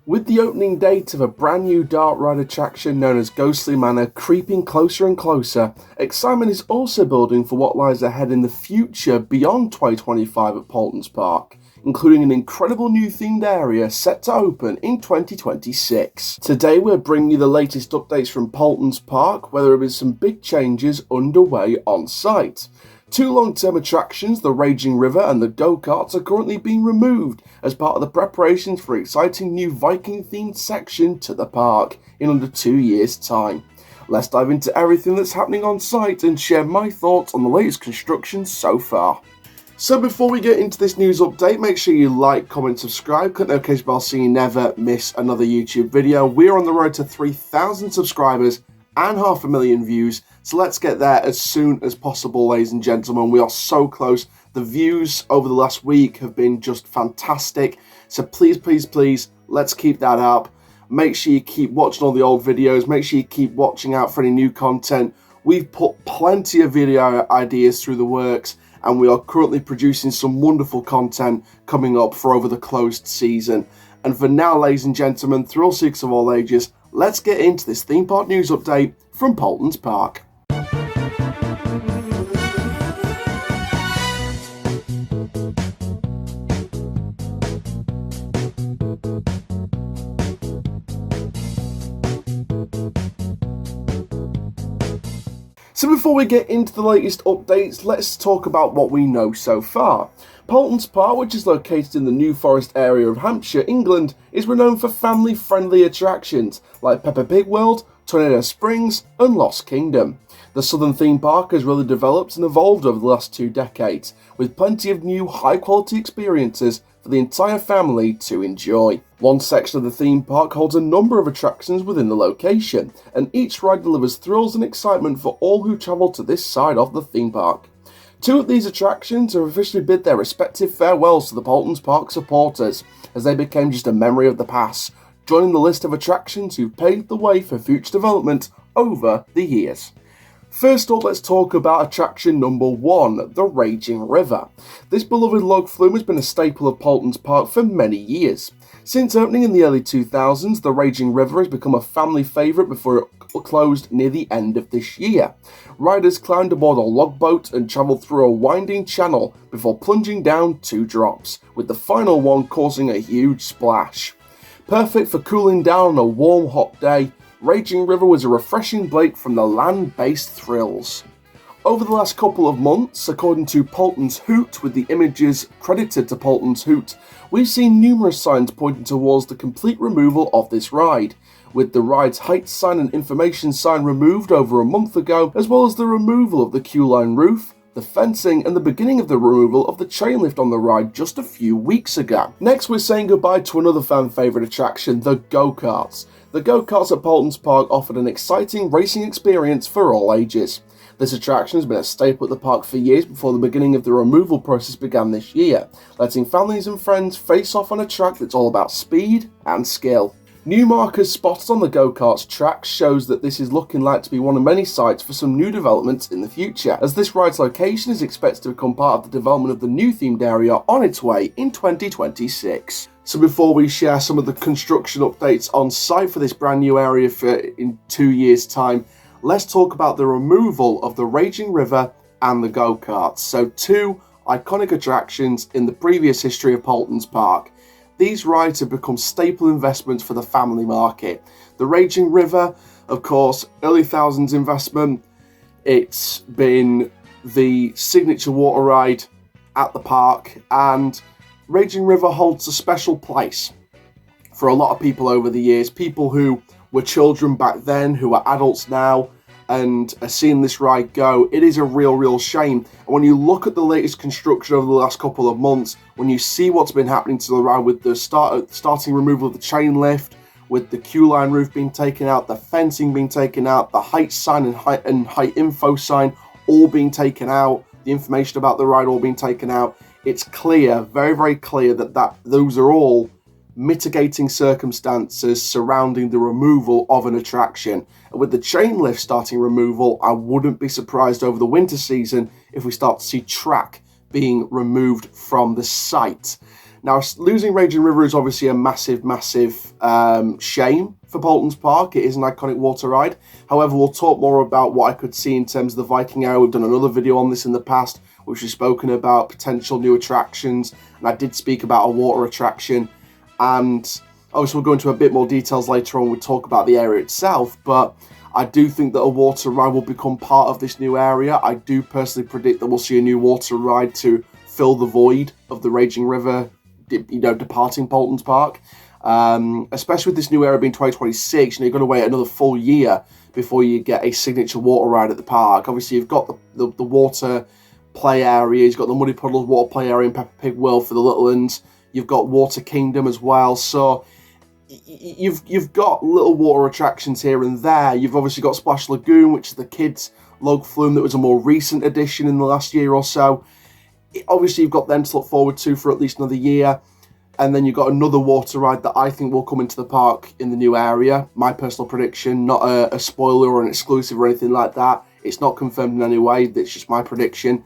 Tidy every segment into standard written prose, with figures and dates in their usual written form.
With the opening date of a brand new dark ride attraction known as Ghostly Manor creeping closer and closer, excitement is also building for what lies ahead in the future beyond 2025 at Paultons Park, including an incredible new themed area set to open in 2026. Today we're bringing you the latest updates from Paultons Park, where there have been some big changes underway on site. Two long-term attractions, the Raging River and the Go-Karts, are currently being removed as part of the preparations for an exciting new Viking-themed section to the park in under 2 years' time. Let's dive into everything that's happening on site and share my thoughts on the latest construction so far. So before we get into this news update, make sure you like, comment, subscribe, click the notification bell so you never miss another YouTube video. We're on the road to 3,000 subscribers and 500,000 views, so let's get there as soon as possible, ladies and gentlemen. We are so close. The views over the last week have been just fantastic, so please, let's keep that up. Make sure you keep watching all the old videos, make sure you keep watching out for any new content. We've put plenty of video ideas through the works, and we are currently producing some wonderful content coming up for over the closed season. And for now, ladies and gentlemen, thrill seekers of all ages, let's get into this theme park news update from Paultons Park. So before we get into the latest updates, let's talk about what we know so far. Paultons Park, which is located in the New Forest area of Hampshire, England, is renowned for family-friendly attractions like Peppa Pig World, Tornado Springs, and Lost Kingdom. The southern theme park has really developed and evolved over the last 2 decades, with plenty of new high-quality experiences for the entire family to enjoy. One section of the theme park holds a number of attractions within the location, and each ride delivers thrills and excitement for all who travel to this side of the theme park. 2 of these attractions have officially bid their respective farewells to the Paultons Park supporters, as they became just a memory of the past, joining the list of attractions who've paved the way for future development over the years. First up, let's talk about attraction number 1, the Raging River. This beloved log flume has been a staple of Paultons Park for many years. Since opening in the early 2000s, the Raging River has become a family favourite before it closed near the end of this year. Riders climbed aboard a log boat and travelled through a winding channel before plunging down 2 drops, with the final one causing a huge splash. Perfect for cooling down on a warm, hot day, Raging River was a refreshing break from the land-based thrills. Over the last couple of months, according to Paultons Hoot, with the images credited to Paultons Hoot, we've seen numerous signs pointing towards the complete removal of this ride, with the ride's height sign and information sign removed over a month ago, as well as the removal of the queue-line roof, the fencing, and the beginning of the removal of the chain lift on the ride just a few weeks ago. Next, we're saying goodbye to another fan favourite attraction, the Go-Karts. The Go-Karts at Paultons Park offered an exciting racing experience for all ages. This attraction has been a staple at the park for years before the beginning of the removal process began this year, letting families and friends face off on a track that's all about speed and skill. New markers spotted on the Go-Karts track shows that this is looking like to be one of many sites for some new developments in the future, as this ride's location is expected to become part of the development of the new themed area on its way in 2026. So before we share some of the construction updates on site for this brand new area in 2 years' time, let's talk about the removal of the Raging River and the Go-Karts. So 2 iconic attractions in the previous history of Paultons Park. These rides have become staple investments for the family market. The Raging River, of course, early thousands investment. It's been the signature water ride at the park, and Raging River holds a special place for a lot of people over the years. People who were children back then, who are adults now, and are seeing this ride go. It is a real shame. And when you look at the latest construction over the last couple of months, when you see what's been happening to the ride with the starting removal of the chain lift, with the queue line roof being taken out, the fencing being taken out, the height sign and height info sign all being taken out, the information about the ride all being taken out, it's clear, very clear that those are all mitigating circumstances surrounding the removal of an attraction. And with the chain lift starting removal, I wouldn't be surprised over the winter season if we start to see track being removed from the site. Now, losing Raging River is obviously a massive, massive shame for Paultons Park. It is an iconic water ride. However, we'll talk more about what I could see in terms of the Viking area. We've done another video on this in the past, which we've spoken about potential new attractions, and I did speak about a water attraction. And obviously, we'll go into a bit more details later on when we talk about the area itself, but I do think that a water ride will become part of this new area. I do personally predict that we'll see a new water ride to fill the void of the Raging River, departing Paultons Park. Especially with this new area being 2026, you're going to wait another full year before you get a signature water ride at the park. Obviously, you've got the water play area, you've got the Muddy Puddles water play area in Peppa Pig World for the little ones. You've got Water Kingdom as well, so you've got little water attractions here and there. You've obviously got Splash Lagoon, which is the kids' log flume that was a more recent addition in the last year or so. Obviously, you've got them to look forward to for at least another year. And then you've got another water ride that I think will come into the park in the new area. My personal prediction, not a spoiler or an exclusive or anything like that. It's not confirmed in any way. It's just my prediction.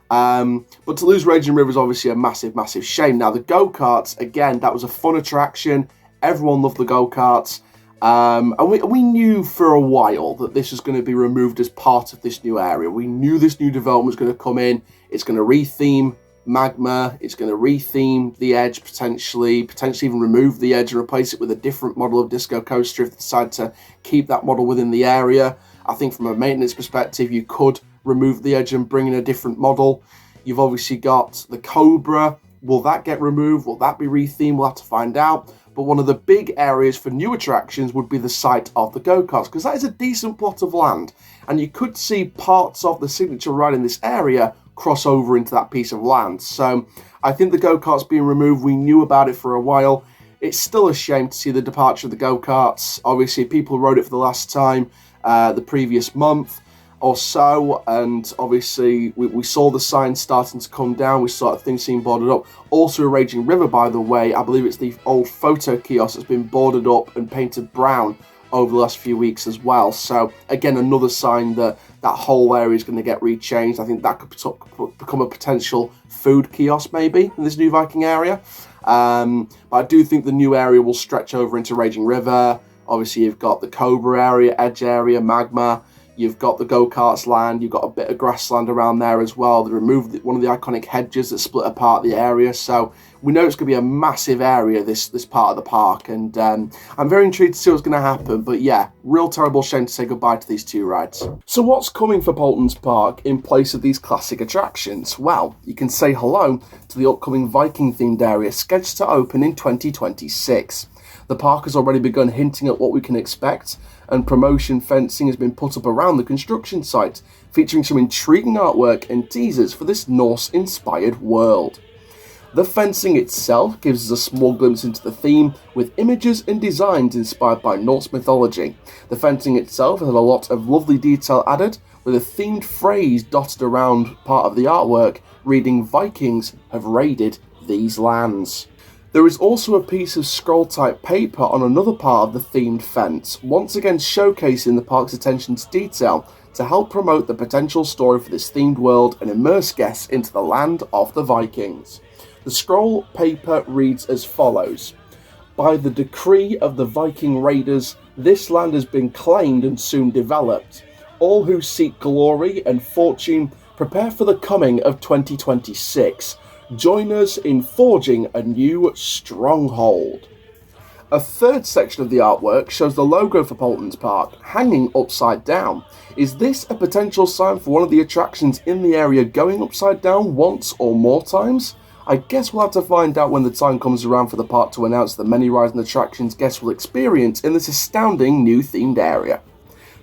But to lose Raging River is obviously a massive, massive shame. Now, the Go-Karts, again, that was a fun attraction. Everyone loved the Go-Karts. And we knew for a while that this was going to be removed as part of this new area. We knew this new development was going to come in. It's going to re-theme Magma. It's going to re-theme the Edge, potentially even remove the Edge and replace it with a different model of Disco Coaster if they decide to keep that model within the area. I think from a maintenance perspective, you could remove the Edge and bring in a different model. You've obviously got the Cobra. Will that get removed? Will that be re-themed? We'll have to find out. But one of the big areas for new attractions would be the site of the Go-Karts, because that is a decent plot of land. And you could see parts of the signature ride in this area cross over into that piece of land. So I think the Go-Karts being removed, we knew about it for a while. It's still a shame to see the departure of the Go-Karts. Obviously, people rode it for the last time the previous month or so, and obviously we saw the signs starting to come down. We saw things being boarded up. Also a Raging River, by the way, I believe it's the old photo kiosk that's been boarded up and painted brown over the last few weeks as well. So again, another sign that that whole area is going to get rechanged. I think that could become a potential food kiosk maybe in this new Viking area. But I do think the new area will stretch over into Raging River. Obviously, you've got the Cobra area, Edge area, Magma. You've got the Go-Karts land. You've got a bit of grassland around there as well. They removed one of the iconic hedges that split apart the area. So we know it's going to be a massive area, this part of the park. And I'm very intrigued to see what's going to happen. But yeah, real terrible shame to say goodbye to these two rides. So what's coming for Paultons Park in place of these classic attractions? Well, you can say hello to the upcoming Viking-themed area scheduled to open in 2026. The park has already begun hinting at what we can expect, and promotion fencing has been put up around the construction site, featuring some intriguing artwork and teasers for this Norse-inspired world. The fencing itself gives us a small glimpse into the theme, with images and designs inspired by Norse mythology. The fencing itself has a lot of lovely detail added, with a themed phrase dotted around part of the artwork, reading "Vikings have raided these lands." There is also a piece of scroll-type paper on another part of the themed fence, once again showcasing the park's attention to detail to help promote the potential story for this themed world and immerse guests into the land of the Vikings. The scroll paper reads as follows: "By the decree of the Viking raiders, this land has been claimed and soon developed. All who seek glory and fortune, prepare for the coming of 2026. Join us in forging a new stronghold." A third section of the artwork shows the logo for Paultons Park, hanging upside down. Is this a potential sign for one of the attractions in the area going upside down once or more times? I guess we'll have to find out when the time comes around for the park to announce the many rides and attractions guests will experience in this astounding new themed area.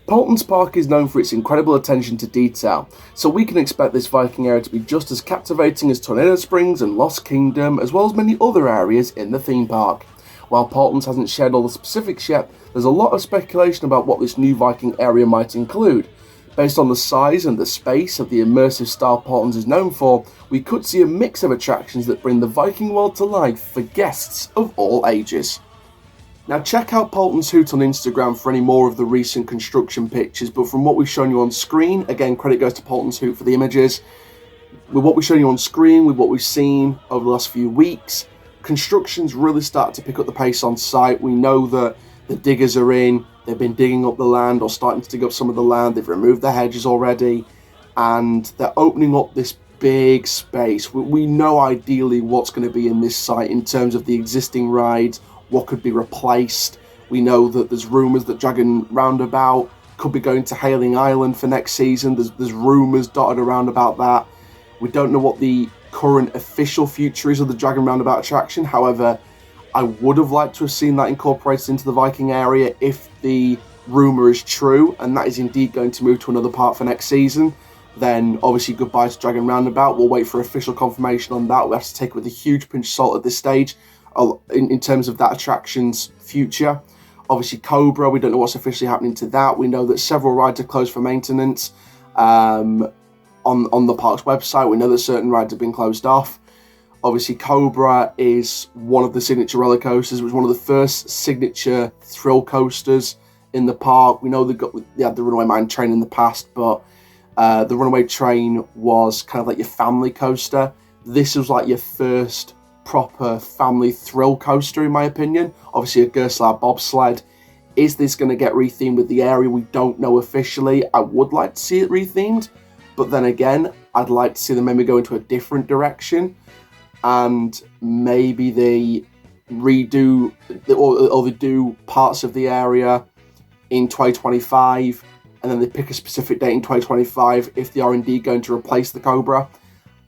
Paultons Park is known for its incredible attention to detail, so we can expect this Viking area to be just as captivating as Tornado Springs and Lost Kingdom, as well as many other areas in the theme park. While Paultons hasn't shared all the specifics yet, there's a lot of speculation about what this new Viking area might include. Based on the size and the space of the immersive style Paultons is known for, we could see a mix of attractions that bring the Viking world to life for guests of all ages. Now check out Paultons Hoot on Instagram for any more of the recent construction pictures, but from what we've shown you on screen, again credit goes to Paultons Hoot for the images, with what we've shown you on screen, with what we've seen over the last few weeks, construction's really started to pick up the pace on site. We know that the diggers are in, they've been digging up the land or starting to dig up some of the land, they've removed the hedges already, and they're opening up this big space. We know ideally what's going to be in this site in terms of the existing rides, what could be replaced. We know that there's rumours that Dragon Roundabout could be going to Hailing Island for next season. There's rumours dotted around about that. We don't know what the current official future is of the Dragon Roundabout attraction. However, I would have liked to have seen that incorporated into the Viking area if the rumour is true, and that is indeed going to move to another park for next season. Then obviously goodbye to Dragon Roundabout. We'll wait for official confirmation on that. We have to take it with a huge pinch of salt at this stage in terms of that attraction's future. Obviously Cobra, we don't know what's officially happening to that. We know that several rides are closed for maintenance on the park's website. We know that certain rides have been closed off. Obviously Cobra is one of the signature roller coasters. It was one of the first signature thrill coasters in the park. We know they had the Runaway Mine Train in the past, but the Runaway Train was kind of like your family coaster. This was like your first proper family thrill coaster, in my opinion. Obviously, a Gerstlauer bobsled. Is this going to get rethemed with the area? We don't know officially. I would like to see it rethemed, but then again, I'd like to see them maybe go into a different direction, and maybe they redo or they do parts of the area in 2025. And then they pick a specific date in 2025 if they are indeed going to replace the Cobra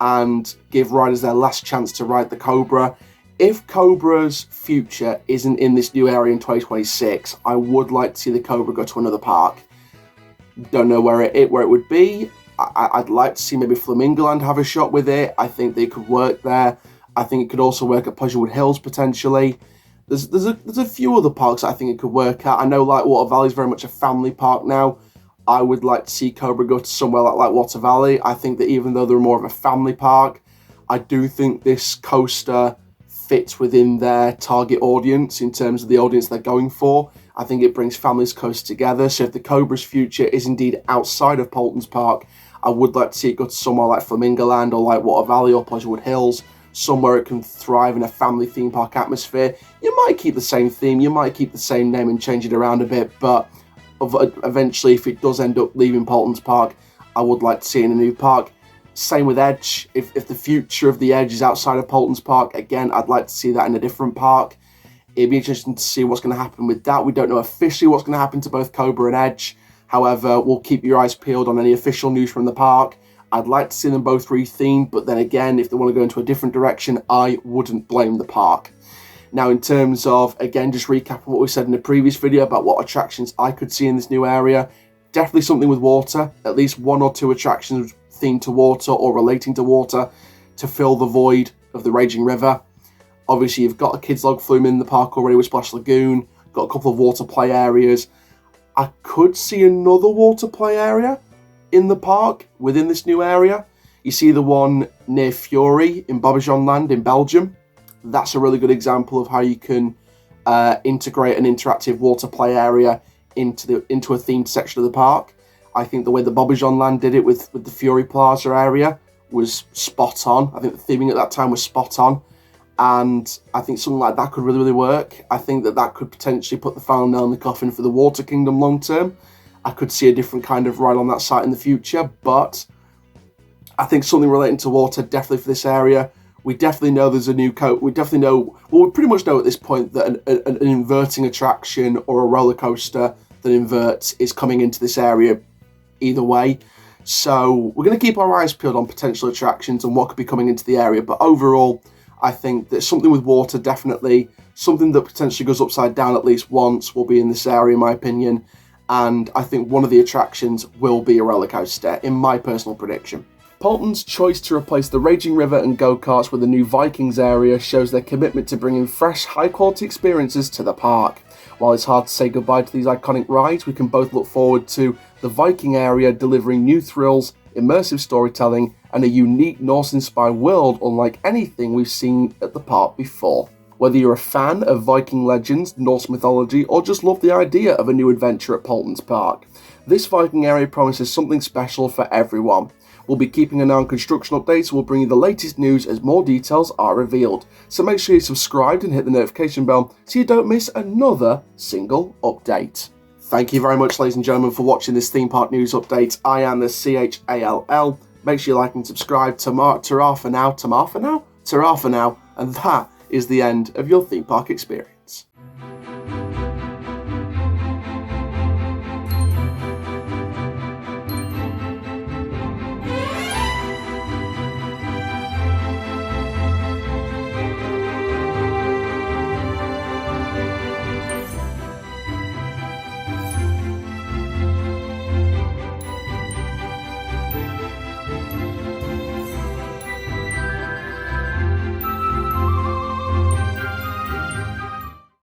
and give riders their last chance to ride the Cobra. If Cobra's future isn't in this new area in 2026, I would like to see the Cobra go to another park. Don't know where it would be. I'd like to see maybe Flamingoland have a shot with it. I think they could work there. I think it could also work at Pleasurewood Hills potentially. There's a few other parks I think it could work at. I know like Water Valley is very much a family park now. I would like to see Cobra go to somewhere like Water Valley. I think that even though they're more of a family park, I do think this coaster fits within their target audience in terms of the audience they're going for. I think it brings families close together. So if the Cobra's future is indeed outside of Paultons Park, I would like to see it go to somewhere like Flamingoland or like Water Valley or Pleasurewood Hills, somewhere it can thrive in a family theme park atmosphere. You might keep the same theme, you might keep the same name and change it around a bit, but eventually, if it does end up leaving Paultons Park, I would like to see it in a new park. Same with Edge. If the future of the Edge is outside of Paultons Park, again, I'd like to see that in a different park. It'd be interesting to see what's going to happen with that. We don't know officially what's going to happen to both Cobra and Edge. However, we'll keep your eyes peeled on any official news from the park. I'd like to see them both rethemed, but then again, if they want to go into a different direction, I wouldn't blame the park. Now, in terms of, again, just recapping what we said in the previous video about what attractions I could see in this new area, definitely something with water, at least one or two attractions themed to water or relating to water to fill the void of the raging river. Obviously, you've got a kids log flume in the park already with Splash Lagoon, got a couple of water play areas. I could see another water play area in the park within this new area. You see the one near Fury in Bobbejaanland Land in Belgium. That's a really good example of how you can integrate an interactive water play area into a themed section of the park. I think the way the Bobbejaanland Land did it with the Fury Plaza area was spot on. I think the theming at that time was spot on. And I think something like that could really, really work. I think that could potentially put the final nail in the coffin for the Water Kingdom long term. I could see a different kind of ride on that site in the future, but I think something relating to water definitely for this area. We definitely know there's a new we definitely know, well, we pretty much know at this point that an inverting attraction or a roller coaster that inverts is coming into this area either way. So we're going to keep our eyes peeled on potential attractions and what could be coming into the area. But overall, I think that something with water, definitely something that potentially goes upside down at least once, will be in this area, in my opinion. And I think one of the attractions will be a roller coaster, in my personal prediction. Paultons' choice to replace the Raging River and Go-Karts with a new Vikings area shows their commitment to bringing fresh, high-quality experiences to the park. While it's hard to say goodbye to these iconic rides, we can both look forward to the Viking area delivering new thrills, immersive storytelling, and a unique Norse-inspired world unlike anything we've seen at the park before. Whether you're a fan of Viking legends, Norse mythology, or just love the idea of a new adventure at Paultons Park, this Viking area promises something special for everyone. We'll be keeping an eye on construction updates and we'll bring you the latest news as more details are revealed. So make sure you're subscribed and hit the notification bell so you don't miss another single update. Thank you very much, ladies and gentlemen, for watching this theme park news update. I am the CHALL. Make sure you like and subscribe. Ta-ra for now, and that is the end of your theme park experience.